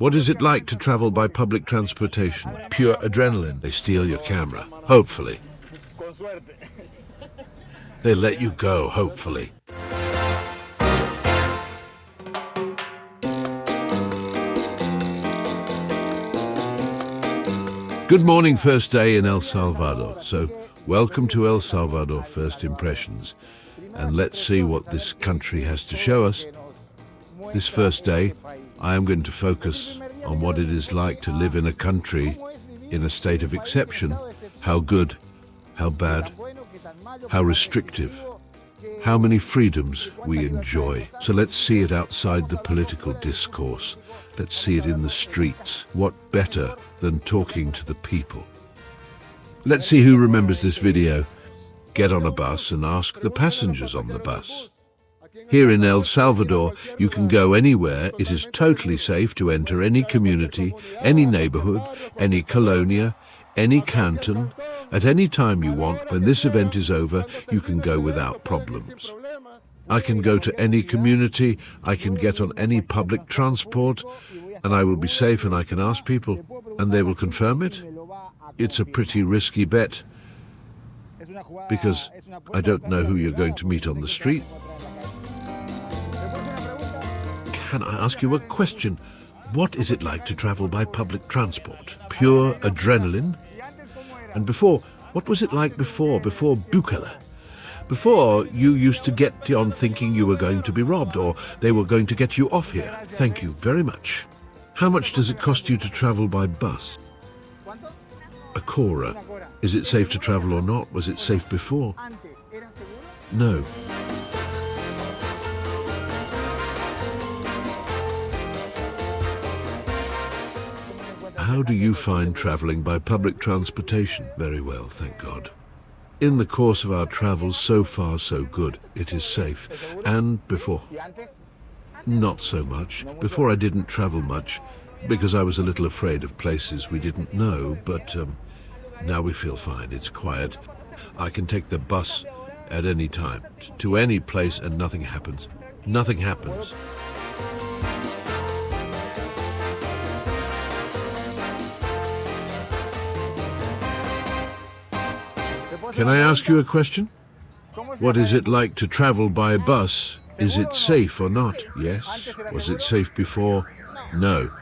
What is it like to travel by public transportation? Pure adrenaline. They steal your camera, hopefully. They let you go, hopefully. Good morning, first day in El Salvador. So, welcome to El Salvador First Impressions. And let's see what this country has to show us. This first day, I am going to focus on what it is like to live in a country in a state of exception. How good, how bad, how restrictive, how many freedoms we enjoy. So let's see it outside the political discourse. Let's see it in the streets. What better than talking to the people? Let's see who remembers this video. Get on a bus and ask the passengers on the bus. Here in El Salvador, you can go anywhere. It is totally safe to enter any community, any neighborhood, any colonia, any canton. At any time you want, when this event is over, you can go without problems. I can go to any community, I can get on any public transport, and I will be safe and I can ask people, and they will confirm it. It's a pretty risky bet, because I don't know who you're going to meet on the street. Can I ask you a question? What is it like to travel by public transport? Pure adrenaline? And before, what was it like before BUKELE? Before, you used to get on thinking you were going to be robbed or they were going to get you off here. Thank you very much. How much does it cost you to travel by bus? A Cora. Is it safe to travel or not? Was it safe before? No. How do you find traveling by public transportation? Very well, thank God. In the course of our travels, so far so good. It is safe. And before? Not so much. Before I didn't travel much because I was a little afraid of places we didn't know, but now we feel fine. It's quiet. I can take the bus at any time to any place and nothing happens. Nothing happens. Can I ask you a question? What is it like to travel by bus? Is it safe or not? Yes. Was it safe before? No.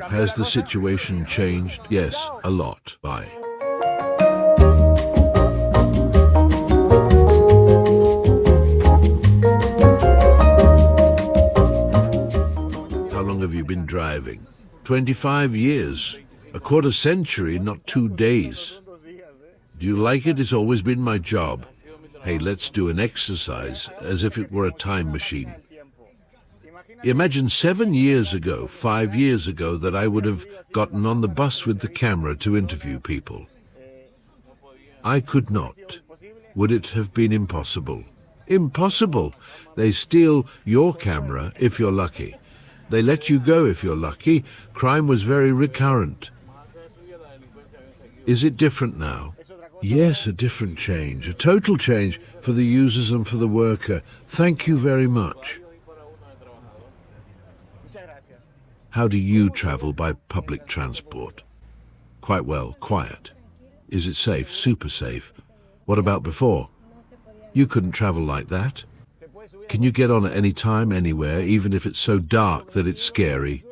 Has the situation changed? Yes, a lot. Bye. How long have you been driving? 25 years. A quarter century, not 2 days. Do you like it? It's always been my job. Hey, let's do an exercise as if it were a time machine. Imagine 7 years ago, 5 years ago, that I would have gotten on the bus with the camera to interview people. I could not. Would it have been impossible? Impossible! They steal your camera if you're lucky. They let you go if you're lucky. Crime was very recurrent. Is it different now? Yes, a different change, a total change for the users and for the worker. Thank you very much. How do you travel by public transport? Quite well, quiet. Is it safe? Super safe. What about before? You couldn't travel like that. Can you get on at any time, anywhere, even if it's so dark that it's scary?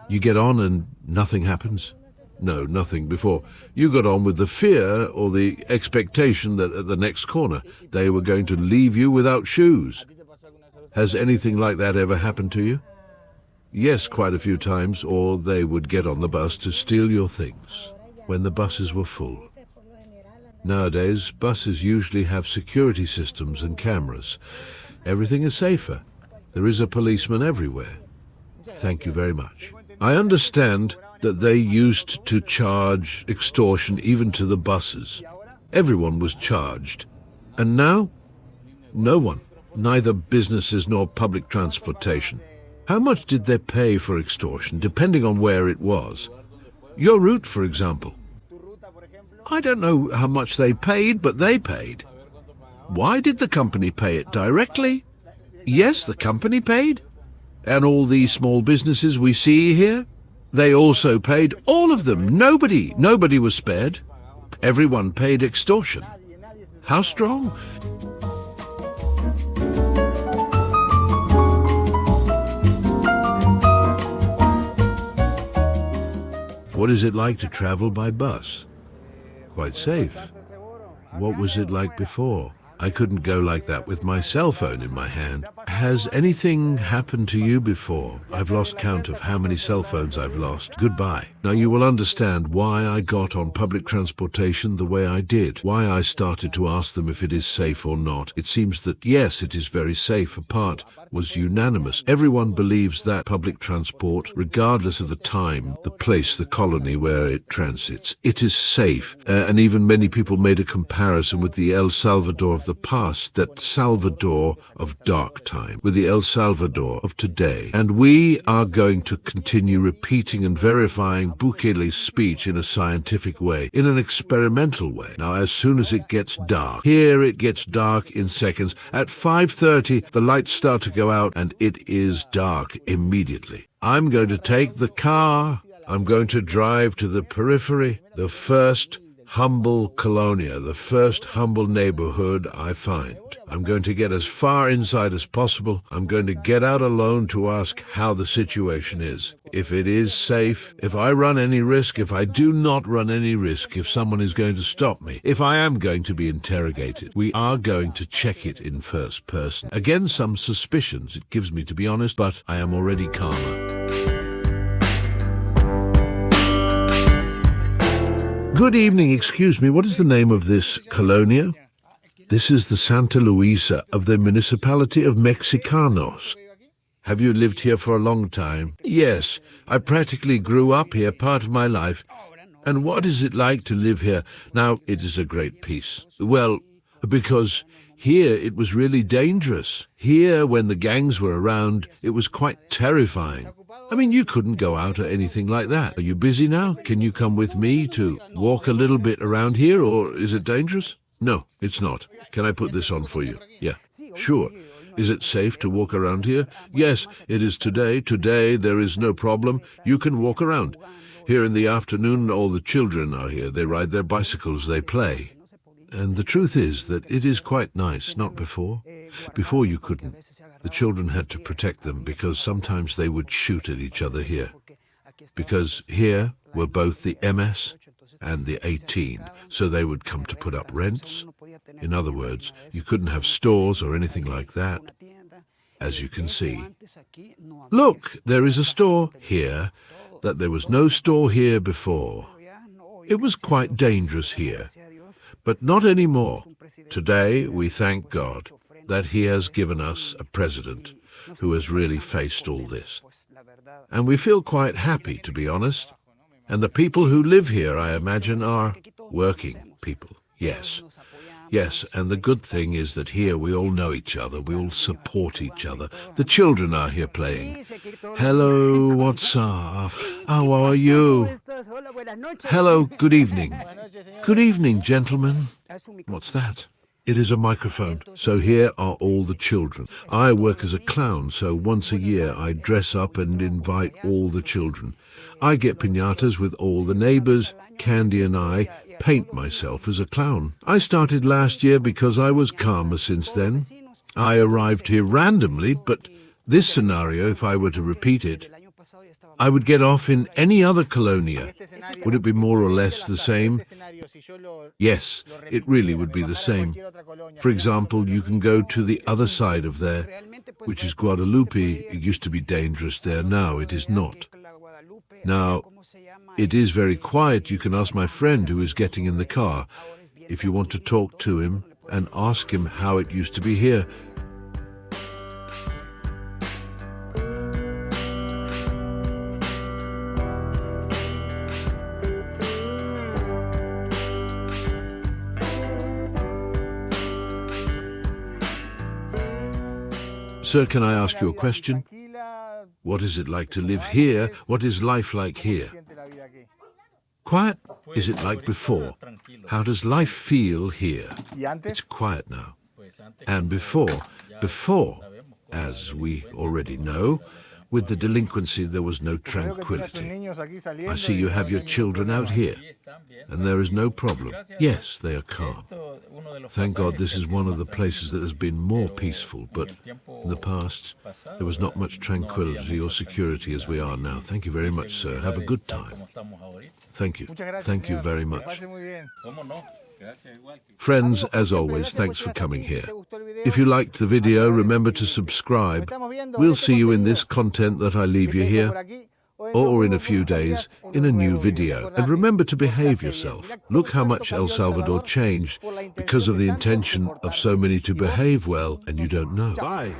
You get on and nothing happens? No, nothing before. You got on with the fear or the expectation that at the next corner they were going to leave you without shoes. Has anything like that ever happened to you? Yes, quite a few times, or they would get on the bus to steal your things when the buses were full. Nowadays, buses usually have security systems and cameras. Everything is safer. There is a policeman everywhere. Thank you very much. I understand that they used to charge extortion even to the buses. Everyone was charged. And now? No one. Neither businesses nor public transportation. How much did they pay for extortion, depending on where it was? Your route, for example. I don't know how much they paid, but they paid. Why did the company pay it directly? Yes, the company paid. And all these small businesses we see here? They also paid, all of them. Nobody was spared. Everyone paid extortion. How strong? What is it like to travel by bus? Quite safe. What was it like before? I couldn't go like that with my cell phone in my hand. Has anything happened to you before? I've lost count of how many cell phones I've lost. Goodbye. Now you will understand why I got on public transportation the way I did, why I started to ask them if it is safe or not. It seems that yes, it is very safe. A part was unanimous. Everyone believes that public transport, regardless of the time, the place, the colony where it transits, it is safe. And even many people made a comparison with the El Salvador of the past, that Salvador of dark time, with the El Salvador of today. And we are going to continue repeating and verifying Bukele's speech in a scientific way, in an experimental way. Now, as soon as it gets dark, here it gets dark in seconds. At 5:30, the lights start to go out and it is dark immediately. I'm going to take the car. I'm going to drive to the periphery, the first humble colonia, the first humble neighborhood I find. I'm going to get as far inside as possible. I'm going to get out alone to ask how the situation is. If it is safe, if I run any risk, if I do not run any risk, if someone is going to stop me, if I am going to be interrogated, we are going to check it in first person. Again, some suspicions it gives me, to be honest, but I am already calmer. Good evening, excuse me, what is the name of this colonia? This is the Santa Luisa of the municipality of Mexicanos. Have you lived here for a long time? Yes, I practically grew up here part of my life. And what is it like to live here? Now, it is a great peace. Well, because here it was really dangerous. Here, when the gangs were around, it was quite terrifying. I mean, you couldn't go out or anything like that. Are you busy now? Can you come with me to walk a little bit around here, or is it dangerous? No, it's not. Can I put this on for you? Yeah, sure. Is it safe to walk around here? Yes, it is today. Today there is no problem. You can walk around. Here in the afternoon, all the children are here. They ride their bicycles, they play. And the truth is that it is quite nice, not before. Before you couldn't. The children had to protect them because sometimes they would shoot at each other here. Because here were both the MS and the 18, so they would come to put up rents. In other words, you couldn't have stores or anything like that. As you can see. Look, there is a store here, that there was no store here before. It was quite dangerous here. But not anymore. Today, we thank God that he has given us a president who has really faced all this. And we feel quite happy, to be honest. And the people who live here, I imagine, are working people. Yes. Yes, and the good thing is that here we all know each other, we all support each other. The children are here playing. Hello, what's up? How are you? Hello, good evening. Good evening, gentlemen. What's that? It is a microphone. So here are all the children. I work as a clown, so once a year I dress up and invite all the children. I get piñatas with all the neighbors. Candy and I paint myself as a clown. I started last year because I was calmer since then. I arrived here randomly, but this scenario, if I were to repeat it, I would get off in any other colonia. Would it be more or less the same? Yes, it really would be the same. For example, you can go to the other side of there, which is Guadalupe. It used to be dangerous there. Now it is not. Now, it is very quiet. You can ask my friend who is getting in the car if you want to talk to him and ask him how it used to be here. Sir, can I ask you a question? What is it like to live here? What is life like here? Quiet? Is it like before? How does life feel here? It's quiet now. And before, as we already know, With the delinquency, there was no tranquility. I see you have your children out here, and there is no problem. Yes, they are calm. Thank God this is one of the places that has been more peaceful, but in the past, there was not much tranquility or security as we are now. Thank you very much, sir. Have a good time. Thank you. Thank you very much. Friends, as always, thanks for coming here. If you liked the video, remember to subscribe. We'll see you in this content that I leave you here, or in a few days in a new video. And remember to behave yourself. Look how much El Salvador changed because of the intention of so many to behave well, and you don't know. Bye.